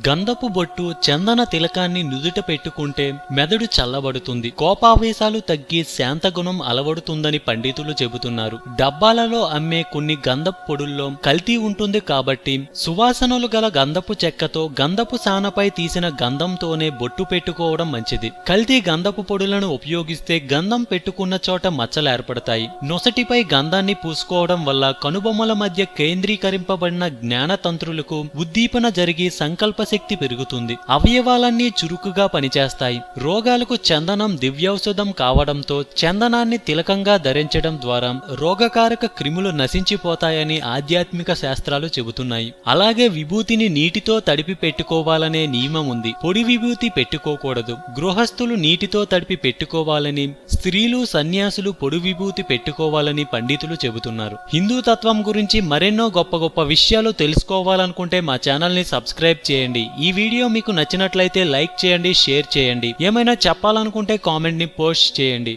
గంధపు బొట్టు చందన తిలకాన్ని నుదుట పెట్టుకుంటే మెదడు చల్లబడుతుంది, కోపావేశాలు తగ్గి శాంతగుణం అలవడుతుందని పండితులు చెబుతున్నారు. డబ్బాలలో అమ్మే కొన్ని గంధపు పొడుల్లో కల్తీ ఉంటుంది కాబట్టి సువాసనలు గల గంధపు చెక్కతో గంధపు సానపై తీసిన గంధంతోనే బొట్టు పెట్టుకోవడం మంచిది. కల్తీ గంధపు పొడులను ఉపయోగిస్తే గంధం పెట్టుకున్న చోట మచ్చలు ఏర్పడతాయి. నొసటిపై గంధాన్ని పూసుకోవడం వల్ల కనుబొమ్మల మధ్య కేంద్రీకరింపబడిన జ్ఞానతంత్రులకు ఉద్దీపన జరిగి సంకల్ప శక్తి పెరుగుతుంది. అవయవాలన్నీ చురుకుగా పనిచేస్తాయి. రోగాలకు చందనం దివ్యౌషధం కావడంతో చందనాన్ని తిలకంగా ధరించడం ద్వారా రోగకారక క్రిములు నశించిపోతాయని ఆధ్యాత్మిక శాస్త్రాలు చెబుతున్నాయి. అలాగే విభూతిని నీటితో తడిపి పెట్టుకోవాలనే నియమం ఉంది. పొడి విభూతి పెట్టుకోకూడదు. గృహస్థులు నీటితో తడిపి పెట్టుకోవాలని, స్త్రీలు సన్యాసులు పొడి విభూతి పెట్టుకోవాలని పండితులు చెబుతున్నారు. హిందూ తత్వం గురించి మరెన్నో గొప్ప గొప్ప విషయాలు తెలుసుకోవాలనుకుంటే మా ఛానల్ ని సబ్స్క్రైబ్ చేయండి. ఈ వీడియో మీకు నచ్చినట్లయితే లైక్ చేయండి, షేర్ చేయండి. ఏమైనా చెప్పాలనుకుంటే కామెంట్ ని పోస్ట్ చేయండి.